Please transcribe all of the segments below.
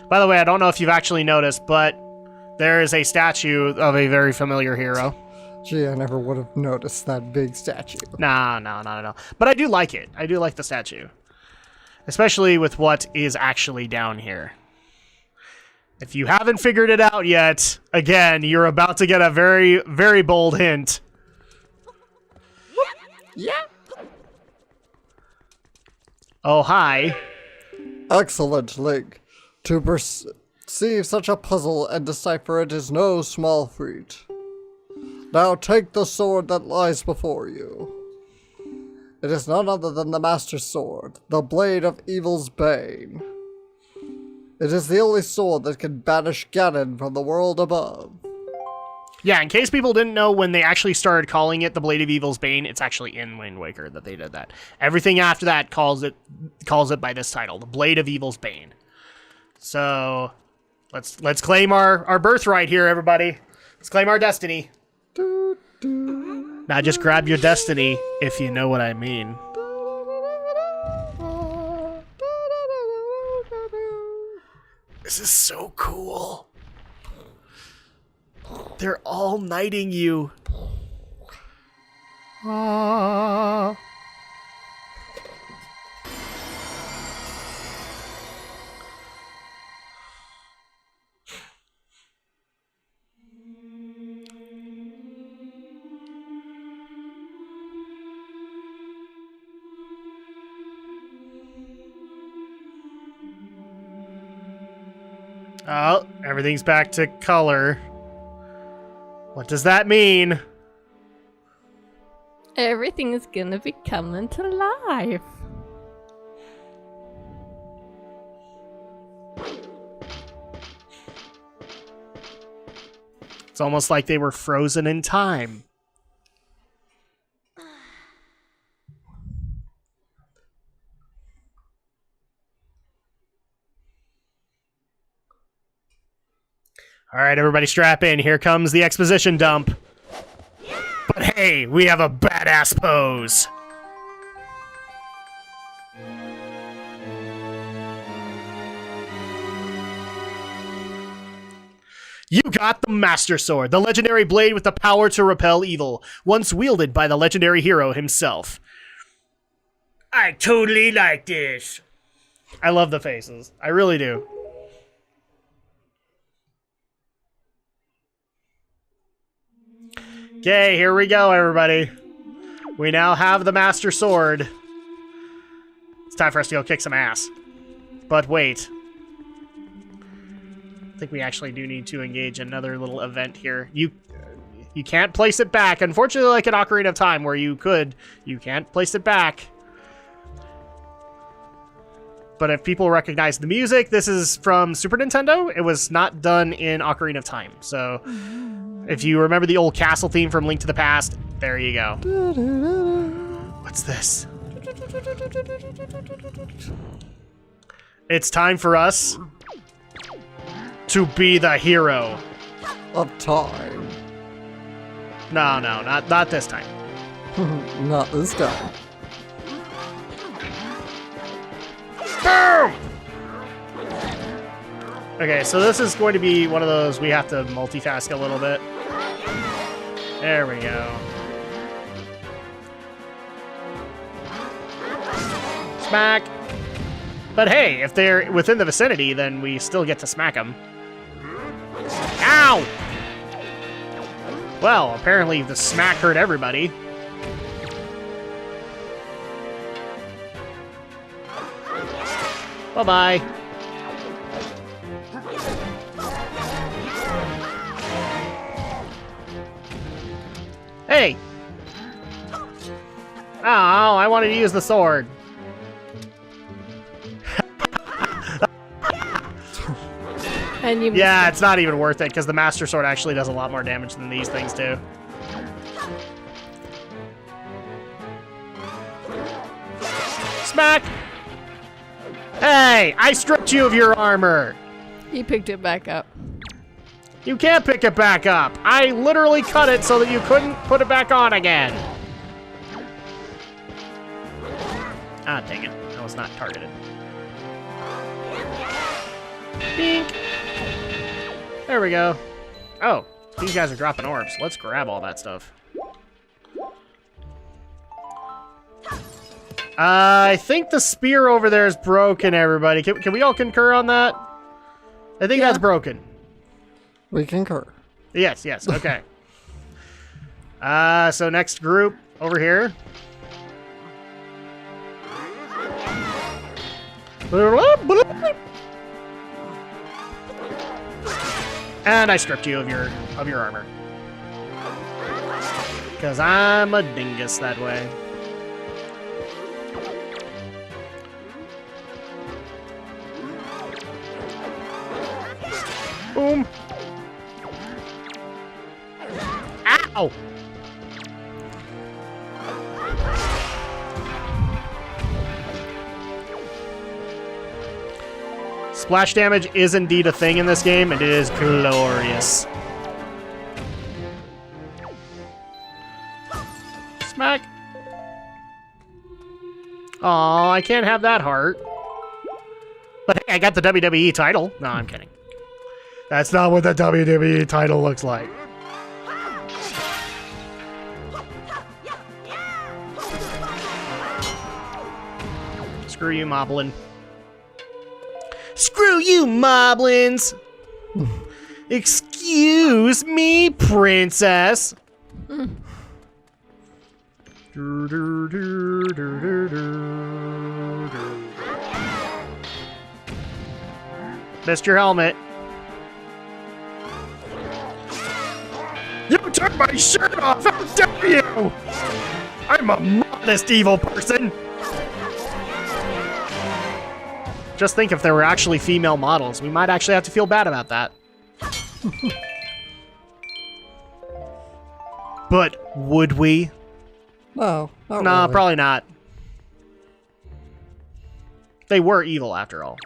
By the way, I don't know if you've actually noticed, but there is a statue of a very familiar hero. Gee, I never would have noticed that big statue. No, not at all. But I do like it. I do like the statue. Especially with what is actually down here. If you haven't figured it out yet, again, you're about to get a very, very bold hint. Yeah. Oh, hi. Excellent, Link. To perceive such a puzzle and decipher it is no small feat. Now take the sword that lies before you. It is none other than the Master Sword, the blade of evil's bane. It is the only sword that can banish Ganon from the world above. Yeah, in case people didn't know, when they actually started calling it the Blade of Evil's Bane, it's actually in Wind Waker that they did that. Everything after that calls it by this title, the Blade of Evil's Bane. So let's claim our birthright here, everybody. Let's claim our destiny. Now just grab your destiny, if you know what I mean. This is so cool. They're all knighting you. Ah. Oh, everything's back to color. What does that mean? Everything is gonna be coming to life. It's almost like they were frozen in time. All right, everybody strap in. Here comes the exposition dump. But hey, we have a badass pose. You got the Master Sword, the legendary blade with the power to repel evil, once wielded by the legendary hero himself. I totally like this. I love the faces. I really do. Okay, here we go, everybody. We now have the Master Sword. It's time for us to go kick some ass. But wait. I think we actually do need to engage another little event here. You can't place it back. Unfortunately, like an Ocarina of Time where you can't place it back. But if people recognize the music, this is from Super Nintendo. It was not done in Ocarina of Time. So if you remember the old castle theme from Link to the Past, there you go. What's this? It's time for us to be the hero of time. No, not this time. Not this time. Boom! Okay, so this is going to be one of those we have to multitask a little bit. There we go. Smack. But hey, if they're within the vicinity, then we still get to smack them. Ow! Well, apparently the smack hurt everybody. Bye-bye. Hey! Oh, I wanted to use the sword. And you Yeah, it's not even worth it, because the Master Sword actually does a lot more damage than these things do. Smack! Hey, I stripped you of your armor! He picked it back up. You can't pick it back up! I literally cut it so that you couldn't put it back on again! Ah, dang it. That was not targeted. Bink! There we go. Oh, these guys are dropping orbs. Let's grab all that stuff. I think the spear over there is broken, everybody. Can we all concur on that? I think that's broken. We concur. Yes, okay. So next group over here. And I stripped you of your armor. Because I'm a dingus that way. Boom. Ow! Splash damage is indeed a thing in this game, and it is glorious. Smack. Aw, I can't have that heart. But hey, I got the WWE title. No, I'm kidding. That's not what the WWE title looks like. Screw you, Moblin. Screw you, Moblins! Excuse me, princess! Missed your helmet. You took my shirt off! How dare you! I'm a modest evil person! Just think if there were actually female models, we might actually have to feel bad about that. But would we? No, not Nah, really. probably not. They were evil after all.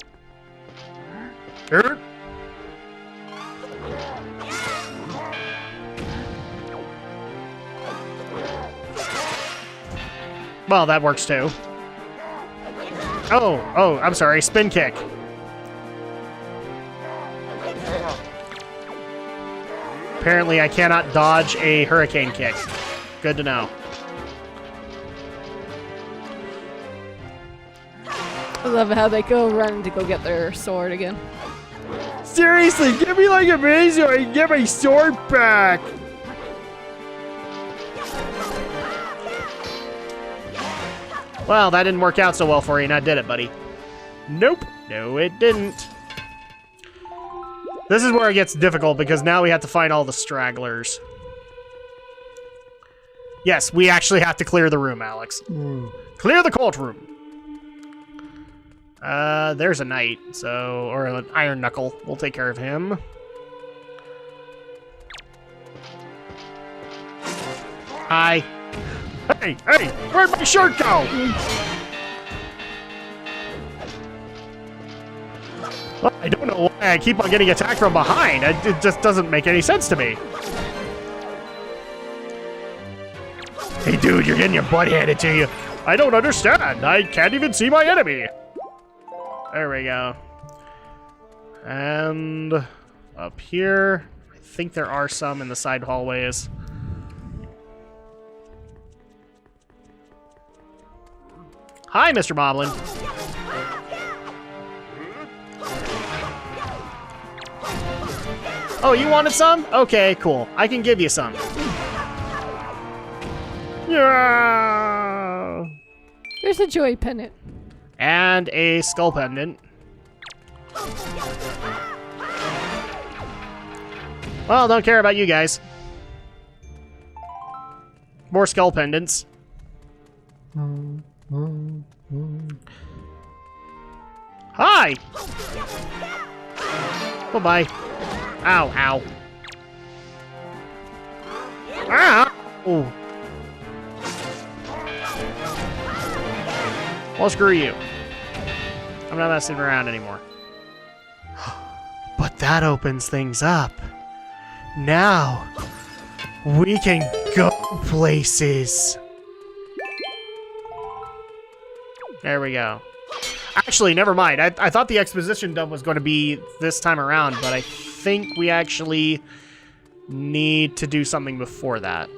Well, that works too. Oh, I'm sorry, spin kick. Apparently I cannot dodge a hurricane kick. Good to know. I love how they go run to go get their sword again. Seriously, give me like a minute so I can get my sword back. Well, that didn't work out so well for you, now did it, buddy? Nope. No, it didn't. This is where it gets difficult, because now we have to find all the stragglers. Yes, we actually have to clear the room, Alex. Clear the cult room. There's a knight, so... or an iron knuckle. We'll take care of him. Hi. Hey, where'd my shirt go? Well, I don't know why I keep on getting attacked from behind. It just doesn't make any sense to me. Hey, dude, you're getting your butt handed to you. I don't understand. I can't even see my enemy. There we go. And up here, I think there are some in the side hallways. Hi, Mr. Moblin. Oh, you wanted some? Okay, cool. I can give you some. Yeah. There's a joy pendant. And a skull pendant. Well, don't care about you guys. More skull pendants. Hi! Bye-bye. Ow, ow. Ow! Well, screw you. I'm not messing around anymore. But that opens things up. Now, we can go places. There we go. Actually, never mind. I thought the exposition dump was going to be this time around, but I think we actually need to do something before that.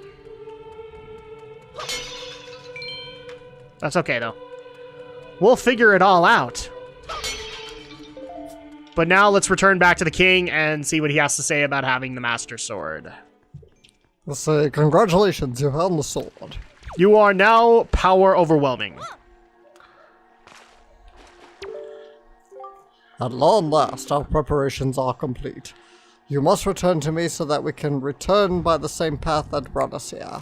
That's okay, though. We'll figure it all out. But now let's return back to the king and see what he has to say about having the Master Sword. Let's say, congratulations, you found the sword. You are now power overwhelming. At long last, our preparations are complete. You must return to me so that we can return by the same path that brought us here.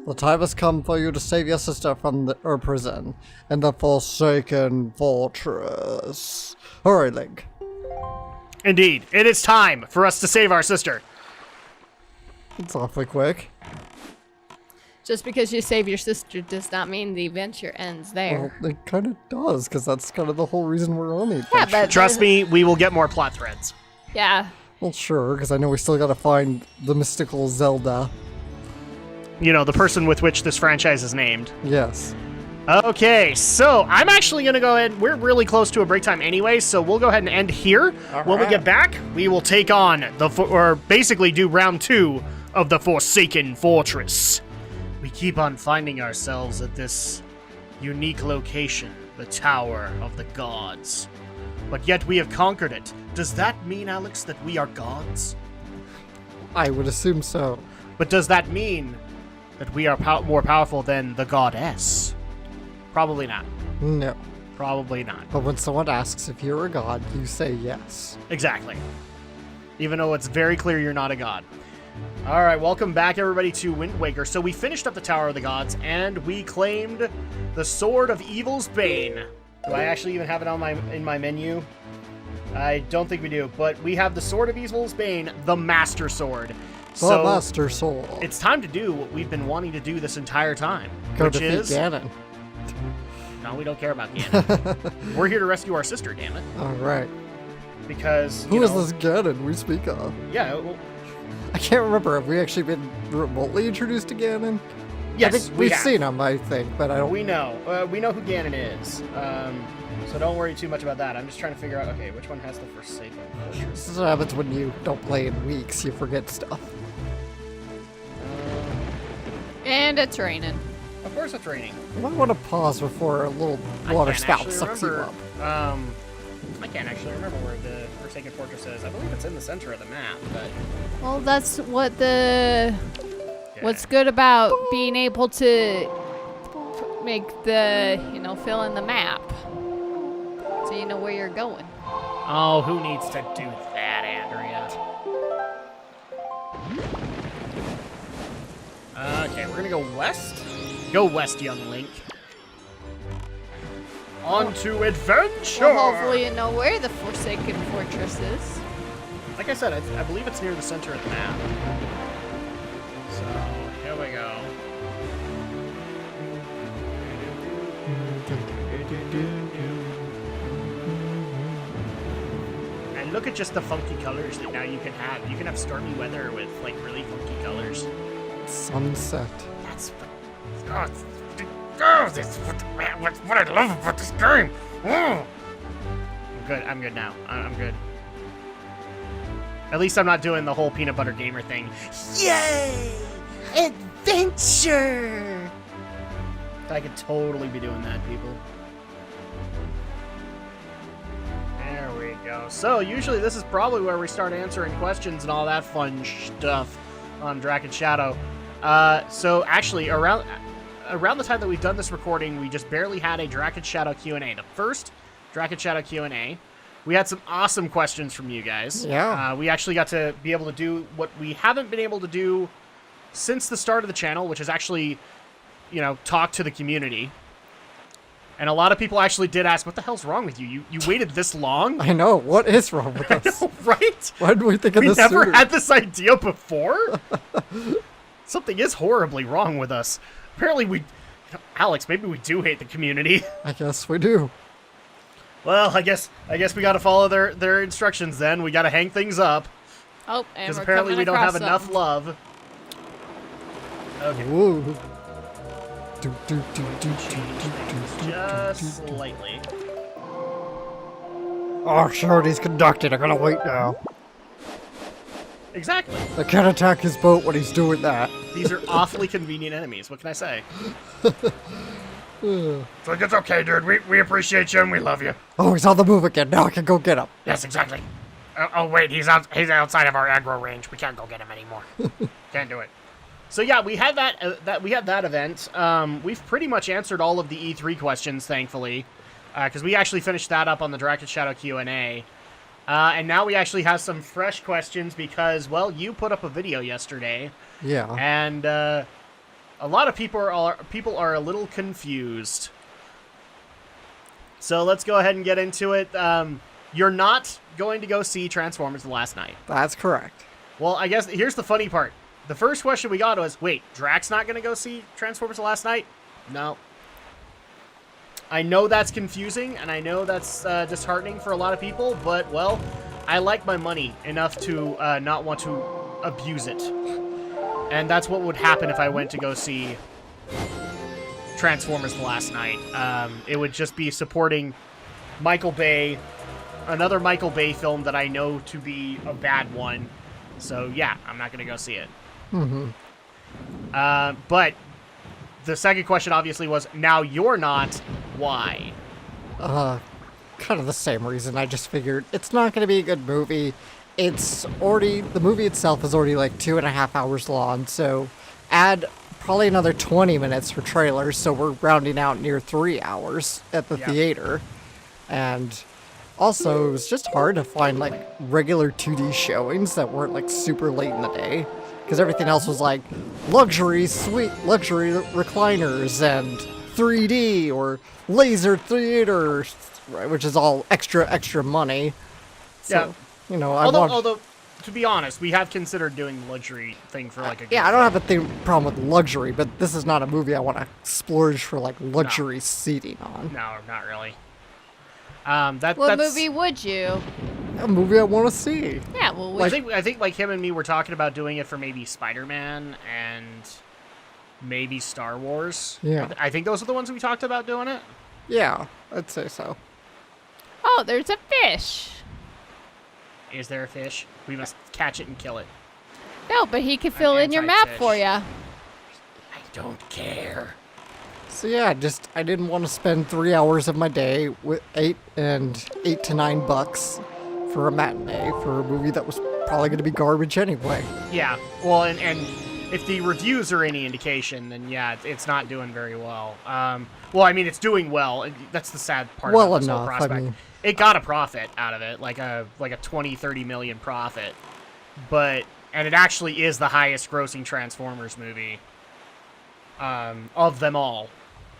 The time has come for you to save your sister from her prison in the Forsaken Fortress. Hurry, Link. Indeed, it is time for us to save our sister. It's awfully quick. Just because you save your sister does not mean the adventure ends there. Well, it kind of does, because that's kind of the whole reason we're on the adventure. Yeah, but Trust me, we will get more plot threads. yeah. Well, sure, because I know we still gotta find the mystical Zelda. You know, the person with which this franchise is named. Yes. Okay, so I'm actually going to go ahead. We're really close to a break time anyway, so we'll go ahead and end here. When we get back, we will take on or basically do round 2 of the Forsaken Fortress. We keep on finding ourselves at this unique location, the Tower of the Gods. But yet we have conquered it. Does that mean, Alex, that we are gods? I would assume so. But does that mean that we are more powerful than the goddess? Probably not. No. Probably not. But when someone asks if you're a god, you say yes. Exactly. Even though it's very clear you're not a god. All right, welcome back, everybody, to Wind Waker. So we finished up the Tower of the Gods, and we claimed the Sword of Evil's Bane. Do I actually even have it on in my menu? I don't think we do, but we have the Sword of Evil's Bane, the Master Sword. The Master Sword. It's time to do what we've been wanting to do this entire time. Go which defeat is... Ganon. No, we don't care about Ganon. We're here to rescue our sister, damn it. Alright. Because, Who is this Ganon we speak of? Yeah, well... I can't remember. Have we actually been remotely introducduced to Ganon? Yes, I think we we've have. seen him, I think, but I don't... We know who Ganon is. So don't worry too much about that. I'm just trying to figure out, okay, which one has the Forsaken Fortress? This is what happens when you don't play in weeks. You forget stuff. And it's raining. Of course it's raining. You might want to pause before a little water spout sucks you up. I can't actually remember where the Forsaken Fortress is. I believe it's in the center of the map, but... Well, that's what what's good about being able to make the, fill in the map. So you know where you're going. Oh, who needs to do that, Andrea? Okay, we're gonna go west. Go west, young Link. On to adventure! Well, hopefully you know where the Forsaken Fortress is. Like I said, I believe it's near the center of the map. So, here we go. And look at just the funky colors that now you can have. You can have stormy weather with, like, really funky colors. Sunset. That's what I love about this game. I'm good now. I'm good. At least I'm not doing the whole peanut butter gamer thing. Yay! Adventure! I could totally be doing that, people. There we go. So, usually this is probably where we start answering questions and all that fun stuff on Drak and Shadow. So, actually, around the time that we've done this recording, we just barely had a Drak and Shadow Q&A. The first Drak and Shadow Q&A. We had some awesome questions from you guys. Yeah. We actually got to be able to do what we haven't been able to do since the start of the channel, which is actually, talk to the community. And a lot of people actually did ask, what the hell's wrong with you? You waited this long? I know. What is wrong with us? I know, right? Why did we think of this We never sooner? had this idea before? Something is horribly wrong with us. Apparently Alex, maybe we do hate the community. I guess we do. Well, I guess we got to follow their instructions then. We got to hang things up Oh, and because we're apparently coming we don't have across enough something. love. Okay. Woo. Just slightly. Oh, sure, he's conducted. I gotta wait now. Exactly. I can't attack his boat when he's doing that. These are awfully convenient enemies. What can I say? It's like, it's okay, dude. We appreciate you and we love you. Oh, he's on the move again. Now I can go get him. Yes, exactly. Oh, wait, he's outside of our aggro range. We can't go get him anymore. Can't do it. So yeah, we had that event. We've pretty much answered all of the E3 questions, thankfully, because we actually finished that up on the Drak Shadow Q&A. And now we actually have some fresh questions because, well, you put up a video yesterday. Yeah. And a lot of people are a little confused. So let's go ahead and get into it. You're not going to go see Transformers The Last Night. That's correct. Well, I guess here's the funny part. The first question we got was, wait, Drak's not going to go see Transformers The Last Night? No. I know that's confusing, and I know that's disheartening for a lot of people, but, well, I like my money enough to not want to abuse it. And that's what would happen if I went to go see Transformers The Last Night. It would just be supporting Michael Bay, another Michael Bay film that I know to be a bad one. So, yeah, I'm not going to go see it. Mm-hmm. But the second question obviously was, now you're not, why? Kind of the same reason. I just figured it's not going to be a good movie. The movie itself is already like 2.5 hours long, so add probably another 20 minutes for trailers, so we're rounding out near 3 hours at the theater. And also, it was just hard to find like regular 2D showings that weren't like super late in the day, because everything else was like luxury recliners and 3D or laser theaters, right, which is all extra money. So, you know, although to be honest, we have considered doing the luxury thing for like a I don't have a problem with luxury, but this is not a movie I want to splurge for like luxury seating on. No, not really. What movie would you? A movie I want to see. Yeah, well, I think like him and me were talking about doing it for maybe Spider-Man and maybe Star Wars. Yeah. I think those are the ones we talked about doing it. Yeah, I'd say so. Oh, there's a fish. Is there a fish? We must catch it and kill it. No, but he can fill in your map anti-fish. for you. I don't care. So yeah, I didn't want to spend 3 hours of my day with $8 to $9 for a matinee for a movie that was probably going to be garbage anyway. Yeah. Well, and if the reviews are any indication, then yeah, it's not doing very well. Well, I mean, it's doing well. That's the sad part about this whole prospect. It got a profit out of it, like a 20-30 million profit, and it actually is the highest grossing Transformers movie of them all.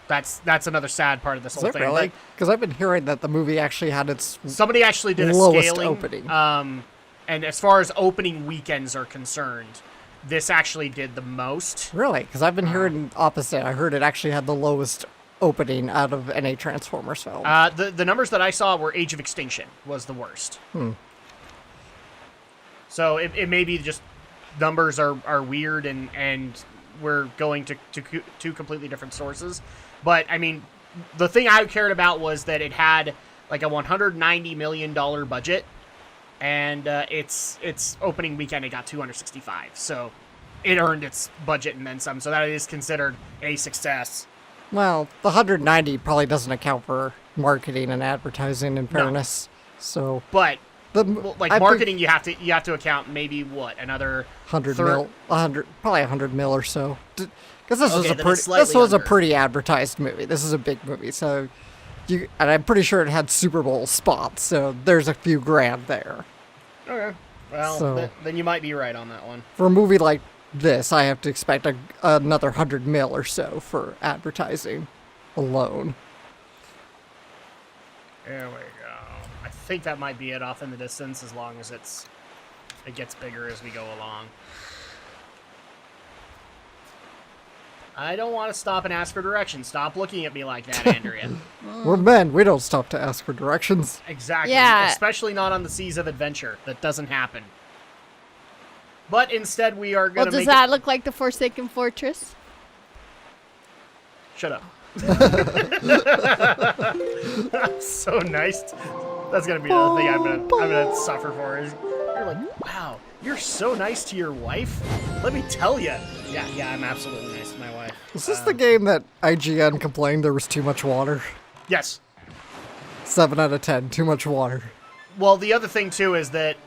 That's another sad part of this whole thing. Really? Because I've been hearing that the movie actually had its somebody actually did a lowest scaling, opening. And as far as opening weekends are concerned, this actually did the most. Really? Because I've been hearing opposite. I heard it actually had the lowest opening out of any Transformers film. The numbers that I saw were Age of Extinction was the worst. So it may be just numbers are weird and we're going to two completely different sources. But, I mean, the thing I cared about was that it had like a $190 million budget, and its opening weekend it got 265. So it earned its budget and then some. So that is considered a success. Well, the 190 probably doesn't account for marketing and advertising, in fairness. So, but I marketing, you have to account maybe what, another 100 mil, probably 100 mil or so. Because this was was a pretty advertised movie. This is a big movie, so and I'm pretty sure it had Super Bowl spots. So there's a few grand there. Okay, well then you might be right on that one. For a movie like this, I have to expect another 100 mil or so for advertising alone. There we go. I think that might be it off in the distance, as long as it gets bigger as we go along. I don't want to stop and ask for directions. Stop looking at me like that, Andrea. We're men. We don't stop to ask for directions. Exactly. Yeah. Especially not on the seas of adventure. That doesn't happen. But instead, we are going to Well, does that look like the Forsaken Fortress? Shut up. I'm so nice. That's gonna be another thing I'm gonna suffer for. Is you're like, wow, you're so nice to your wife. Let me tell you. Yeah, I'm absolutely nice to my wife. Is this the game that IGN complained there was too much water? Yes. 7 out of 10, too much water. Well, the other thing too is that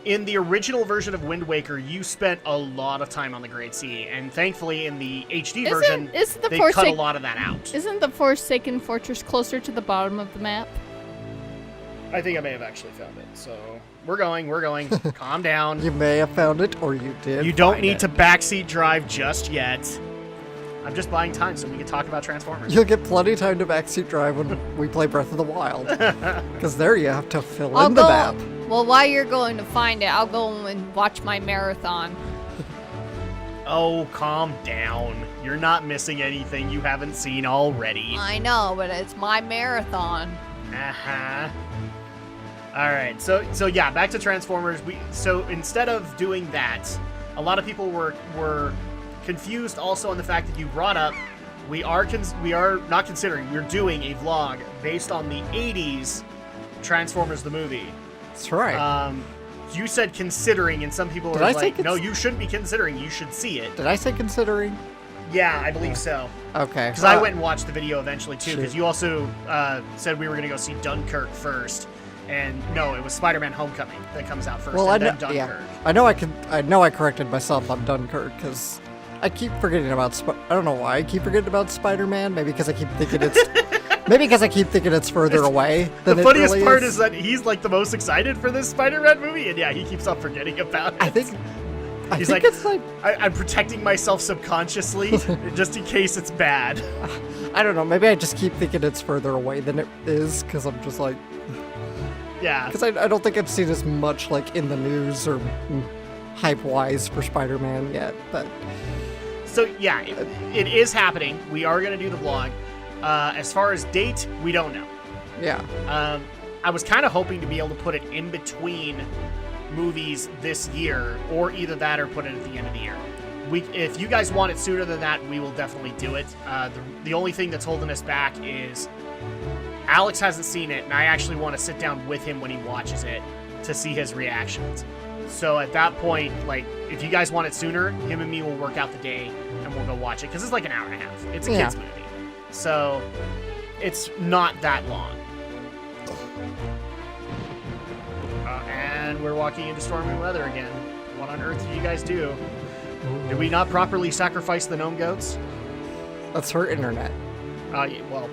in the original version of Wind Waker, you spent a lot of time on the Great Sea, and thankfully in the HD version, they cut a lot of that out. Isn't the Forsaken Fortress closer to the bottom of the map? I think I may have actually found it, so we're going. Calm down. You may have found it, or you did. You don't find need it. to backseat drive just yet. I'm just buying time so we can talk about Transformers. You'll get plenty of time to backseat drive when we play Breath of the Wild. Because there you have to fill in the map. Well, while you're going to find it, I'll go and watch my marathon. Oh, calm down. You're not missing anything you haven't seen already. I know, but it's my marathon. Uh-huh. Alright, so yeah, back to Transformers. So instead of doing that, a lot of people were confused also on the fact that you brought up we are not considering, we're doing a vlog based on the 80s Transformers the movie. That's right. You said considering, and some people were like, no, you shouldn't be considering, you should see it. Did I say considering? Yeah, I believe so. Okay. Because I went and watched the video eventually too, because you also said we were going to go see Dunkirk first. And no, it was Spider-Man Homecoming that comes out first, and then Dunkirk. Yeah. I know I corrected myself on Dunkirk, because I keep forgetting about I don't know why I keep forgetting about Spider-Man. Maybe because I keep thinking it's further away than the it funniest really part is that he's like the most excited for this Spider-Man movie, and yeah, he keeps on forgetting about it. I think he's think like, it's like I'm protecting myself subconsciously just in case it's bad. I don't know. Maybe I just keep thinking it's further away than it is, because I'm just like, yeah. Because I don't think I've seen as much like in the news or hype-wise for Spider-Man yet, but. So yeah, it is happening. We are going to do the vlog. As far as date, we don't know. Yeah. I was kind of hoping to be able to put it in between movies this year, or either that or put it at the end of the year. If you guys want it sooner than that, we will definitely do it. The only thing that's holding us back is Alex hasn't seen it, and I actually want to sit down with him when he watches it to see his reactions. So at that point, like, if you guys want it sooner, him and me will work out the day, and we'll go watch it, because it's like an hour and a half. It's a kid's movie. So it's not that long. And we're walking into stormy weather again. What on earth did you guys do? Did we not properly sacrifice the gnome goats? That's her internet. Well,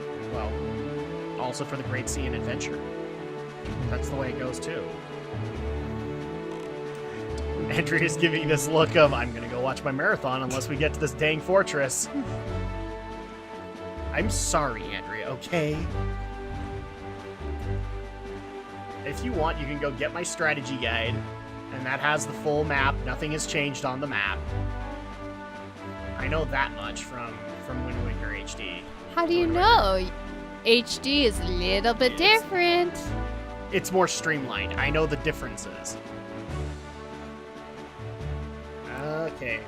also for the Great Sea and Adventure. That's the way it goes, too. Andrea's giving this look of, I'm gonna go watch my marathon unless we get to this dang fortress. I'm sorry, Andrea, okay? If you want, you can go get my strategy guide, and that has the full map. Nothing has changed on the map. I know that much from Wind Waker HD. How do you know? HD is a little bit different. It's more streamlined. I know the differences. Okay.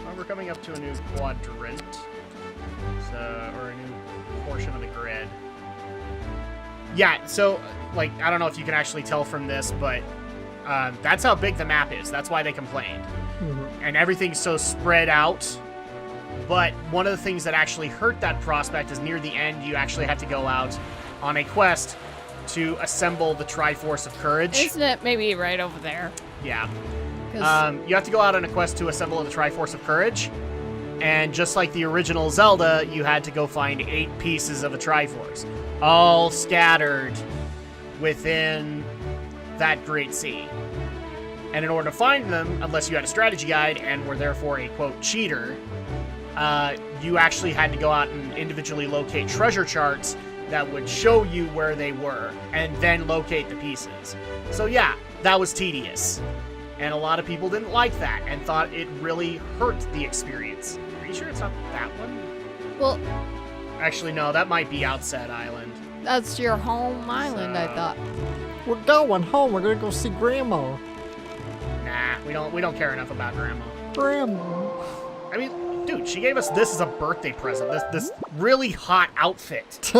Well, we're coming up to a new quadrant. Or a new portion of the grid. Yeah, so, like, I don't know if you can actually tell from this, but that's how big the map is. That's why they complained. Mm-hmm. And everything's so spread out. But one of the things that actually hurt that prospect is near the end, you actually have to go out on a quest to assemble the Triforce of Courage. Isn't it maybe right over there? Yeah. You have to go out on a quest to assemble the Triforce of Courage. And just like the original Zelda, you had to go find 8 pieces of a Triforce, all scattered within that Great Sea. And in order to find them, unless you had a strategy guide and were therefore a, quote, cheater, you actually had to go out and individually locate treasure charts that would show you where they were, and then locate the pieces. So yeah, that was tedious. And a lot of people didn't like that and thought it really hurt the experience. Are you sure it's not that one? Well, actually, no, that might be Outset Island. That's your home island, I thought. We're going home. We're gonna go see Grandma. Nah, we don't care enough about Grandma. Grandma. I mean, dude, cute. She gave us this as a birthday present. This really hot outfit.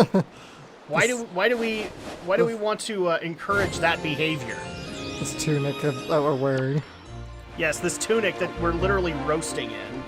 Why do we want to encourage that behavior? This tunic that we're wearing. Yes, this tunic that we're literally roasting in.